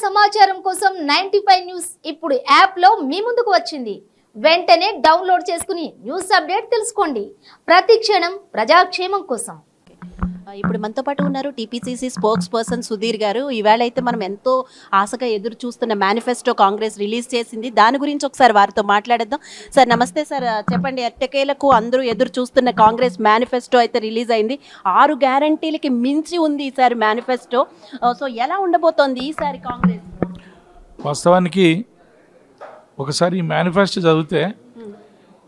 సమాచారం కోసం 95 న్యూస్ ఇప్పుడు యాప్ లో మీ ముందుకు వచ్చింది. వెంటనే డౌన్లోడ్ చేసుకుని న్యూస్ అప్డేట్ తెలుసుకోండి. ప్రతి క్షణం ప్రజాక్షేమం కోసం. ఇప్పుడు మనతో పాటు ఉన్నారు టీపీసీసీ స్పోక్స్ పర్సన్ సుధీర్ గారు. ఈవేళ అయితే మనం ఎంతో ఆశగా ఎదురు చూస్తున్న మేనిఫెస్టో కాంగ్రెస్ రిలీజ్ చేసింది. దాని గురించి ఒకసారి వారితో మాట్లాడేద్దాం. సార్ నమస్తే సార్, చెప్పండి. ఎట్టకేలకు అందరూ ఎదురు చూస్తున్న కాంగ్రెస్ మేనిఫెస్టో అయితే రిలీజ్ అయింది. 6 గ్యారంటీలకి మించి ఉంది ఈసారి మేనిఫెస్టో. సో ఎలా ఉండబోతోంది ఈసారి కాంగ్రెస్? వాస్తవానికి ఒకసారి ఈ మేనిఫెస్టో చదివితే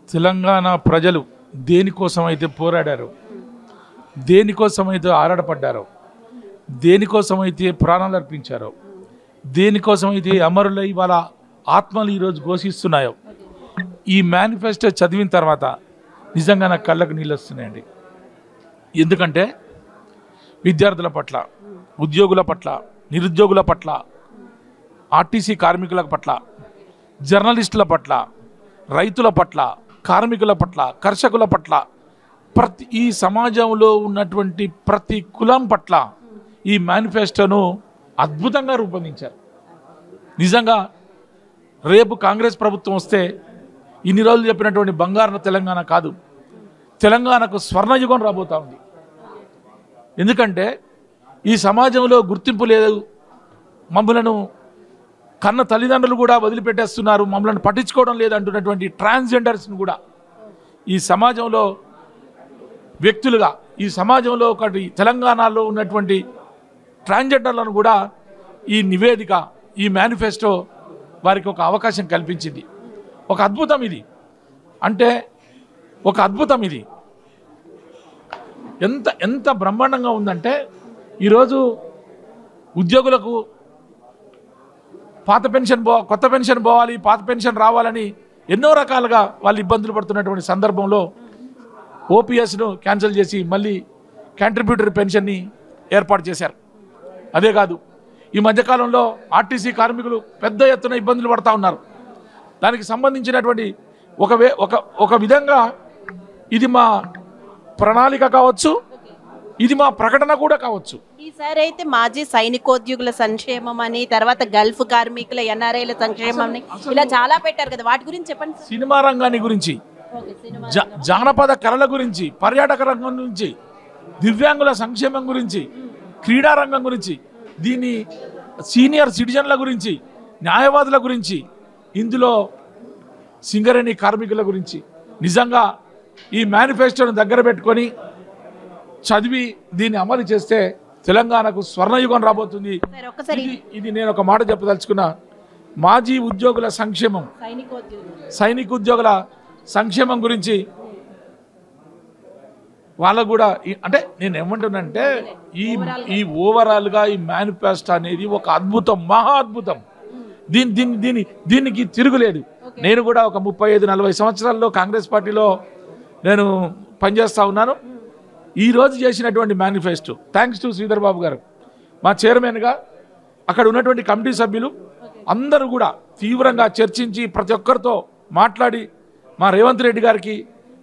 తెలంగాణ ప్రజలు దేనికోసం అయితే పోరాడారు, దేనికోసమైతే ఆరాటపడ్డారో, దేనికోసమైతే ప్రాణాలు అర్పించారో, దేనికోసమైతే అమరులై వాళ్ళ ఆత్మలు ఈరోజు ఘోషిస్తున్నాయో, ఈ మేనిఫెస్టో చదివిన తర్వాత నిజంగా నా కళ్ళకు నీళ్ళు వస్తున్నాయండి. ఎందుకంటే విద్యార్థుల పట్ల, ఉద్యోగుల పట్ల, నిరుద్యోగుల పట్ల, ఆర్టీసీ కార్మికుల పట్ల, జర్నలిస్టుల పట్ల, రైతుల పట్ల, కార్మికుల పట్ల, కర్షకుల పట్ల, ఈ సమాజంలో ఉన్నటువంటి ప్రతి కులం పట్ల ఈ మేనిఫెస్టోను అద్భుతంగా రూపొందించారు. నిజంగా రేపు కాంగ్రెస్ ప్రభుత్వం వస్తే ఇన్ని రోజులు చెప్పినటువంటి బంగారు తెలంగాణ కాదు, తెలంగాణకు స్వర్ణయుగం రాబోతా ఉంది. ఎందుకంటే ఈ సమాజంలో గుర్తింపు లేదు, మమ్మలను కన్న తల్లిదండ్రులు కూడా వదిలిపెట్టేస్తున్నారు, మమ్మల్ని పట్టించుకోవడం లేదంటున్నటువంటి ట్రాన్స్జెండర్స్ని కూడా ఈ సమాజంలో వ్యక్తులుగా, ఈ సమాజంలో ఒకటి తెలంగాణలో ఉన్నటువంటి ట్రాన్స్జెండర్లను కూడా ఈ నివేదిక, ఈ మేనిఫెస్టో వారికి ఒక అవకాశం కల్పించింది. ఒక అద్భుతం ఇది. అంటే ఒక అద్భుతం ఇది. ఎంత బ్రహ్మాండంగా ఉందంటే ఈరోజు ఉద్యోగులకు పాత పెన్షన్ కొత్త పెన్షన్ పోవాలి, పాత పెన్షన్ రావాలని ఎన్నో రకాలుగా వాళ్ళు ఇబ్బందులు పడుతున్నటువంటి సందర్భంలో ఓపీఎస్ను క్యాన్సిల్ చేసి మళ్ళీ కాంట్రిబ్యూటరీ పెన్షన్ని ఏర్పాటు చేశారు. అదే కాదు, ఈ మధ్యకాలంలో ఆర్టీసీ కార్మికులు పెద్ద ఎత్తున ఇబ్బందులు పడుతూ ఉన్నారు. దానికి సంబంధించినటువంటి ఒక విధంగా ఇది మా ప్రణాళిక కావచ్చు, ఇది మా ప్రకటన కూడా కావచ్చు. ఈసారి అయితే మాజీ సైనికోద్యోగుల సంక్షేమం అని, తర్వాత గల్ఫ్ కార్మికుల ఎన్ఆర్ఐల సంక్షేమం అని ఇలా చాలా పెట్టారు కదా, వాటి గురించి చెప్పండి. సినిమా రంగాన్ని గురించి, జానపద కళల గురించి, పర్యాటక రంగం గురించి, దివ్యాంగుల సంక్షేమం గురించి, క్రీడా రంగం గురించి, దీని సీనియర్ సిటిజన్ల గురించి, న్యాయవాదుల గురించి, ఇందులో సింగరేణి కార్మికుల గురించి నిజంగా ఈ మేనిఫెస్టోను దగ్గర పెట్టుకొని చదివి దీన్ని అమలు చేస్తే తెలంగాణకు స్వర్ణయుగం రాబోతుంది. ఇది నేను ఒక మాట చెప్పదలుచుకున్నా. మాజీ ఉద్యోగుల సంక్షేమం, సైనికోద్యోగుల సంక్షేమం గురించి వాళ్ళకు కూడా అంటే నేను ఏమంటున్నానంటే ఈ ఓవరాల్గా ఈ మేనిఫెస్టో అనేది ఒక అద్భుతం, మహా అద్భుతం. దీనికి తిరుగులేదు. నేను కూడా ఒక 35-40 సంవత్సరాల్లో కాంగ్రెస్ పార్టీలో నేను పనిచేస్తూ ఉన్నాను. ఈరోజు చేసినటువంటి manifesto thanks to Sridhar Babu గారు, మా చైర్మన్గా, అక్కడ ఉన్నటువంటి కమిటీ సభ్యులు అందరూ కూడా తీవ్రంగా చర్చించి ప్రతి ఒక్కరితో మాట్లాడి మా రేవంత్ రెడ్డి గారికి,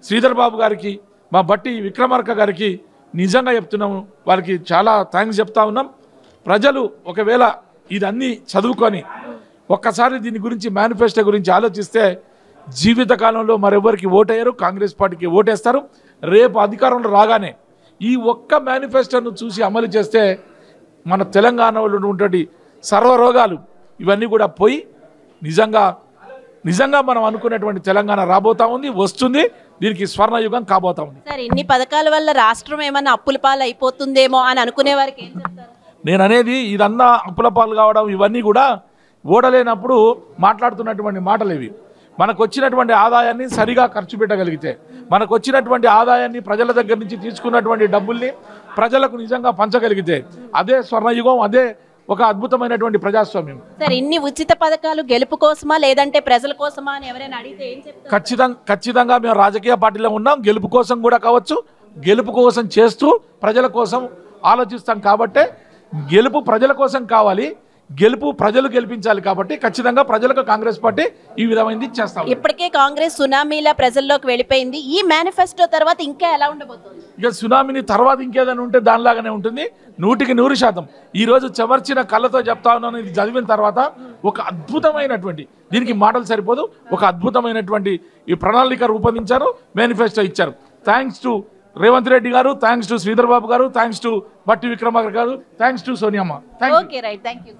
శ్రీధర్ బాబు గారికి, మా బట్టి విక్రమార్క గారికి నిజంగా చెప్తున్నాము, వారికి చాలా థ్యాంక్స్ చెప్తా ఉన్నాం. ప్రజలు ఒకవేళ ఇదన్నీ చదువుకొని ఒక్కసారి దీని గురించి, మేనిఫెస్టో గురించి ఆలోచిస్తే జీవితకాలంలో మరెవరికి ఓటేయరు, కాంగ్రెస్ పార్టీకి ఓటేస్తారు. రేపు అధికారంలో రాగానే ఈ ఒక్క మేనిఫెస్టోను చూసి అమలు చేస్తే మన తెలంగాణలో ఉన్నటువంటి సర్వరోగాలు ఇవన్నీ కూడా పోయి నిజంగా మనం అనుకున్నటువంటి తెలంగాణ రాబోతా ఉంది, వస్తుంది. దీనికి స్వర్ణయుగం కాబోతా ఉంది. సార్, ఇన్ని పథకాల వల్ల రాష్ట్రం ఏమన్నా అప్పుల పాలు అయిపోతుందేమో అని అనుకునే వారికి ఏం చెప్తారు? నేను అనేది ఇదన్నా అప్పుల పాలు కావడం ఇవన్నీ కూడా ఓడలేనప్పుడు మాట్లాడుతున్నటువంటి మాటలు ఇవి. మనకు వచ్చినటువంటి ఆదాయాన్ని సరిగా ఖర్చు పెట్టగలిగితే, మనకు వచ్చినటువంటి ఆదాయాన్ని ప్రజల దగ్గర నుంచి తీసుకున్నటువంటి డబ్బుల్ని ప్రజలకు నిజంగా పంచగలిగితే అదే స్వర్ణయుగం, అదే ఒక అద్భుతమైనటువంటి ప్రజాస్వామ్యం. సార్, ఇన్ని ఉచిత పథకాలు గెలుపు కోసమా లేదంటే ప్రజల కోసమా అని ఎవరైనా అడిగితే ఏం చెప్తారు? ఖచ్చితంగా మేము రాజకీయ పార్టీలో ఉన్నాం. గెలుపు కోసం కూడా కావచ్చు, గెలుపు కోసం చేస్తూ ప్రజల కోసం ఆలోచిస్తాం. కాబట్టే గెలుపు ప్రజల కోసం కావాలి. గెలుపు ప్రజలు గెలిపించాలి కాబట్టి ఖచ్చితంగా ప్రజలకు కాంగ్రెస్ పార్టీ ఈ విధమైనది చేస్తాం. ఇప్పటికే కాంగ్రెస్ సునామీలా ప్రజల్లోకి వెళ్ళిపోయింది. ఈ మేనిఫెస్టో తర్వాత ఇంకా ఎలా ఉండబోతుంది? ఇక సునామీని తర్వాత ఇంకేదైనా ఉంటే దానిలాగానే ఉంటుంది. 100% ఈరోజు చెమర్చిన కళ్ళతో చెప్తా ఉన్నాను. ఇది చదివిన తర్వాత ఒక అద్భుతమైనటువంటి, దీనికి మాటలు సరిపోదు, ఒక అద్భుతమైనటువంటి ఈ ప్రణాళిక రూపొందించారు, మేనిఫెస్టో ఇచ్చారు. థ్యాంక్స్ టు రేవంత్ రెడ్డి గారు, థ్యాంక్స్ టు శ్రీధర్ బాబు గారు, థ్యాంక్స్ టు బట్టి విక్రమార్క గారు, thanks to Soniyamma. Okay right, thank you.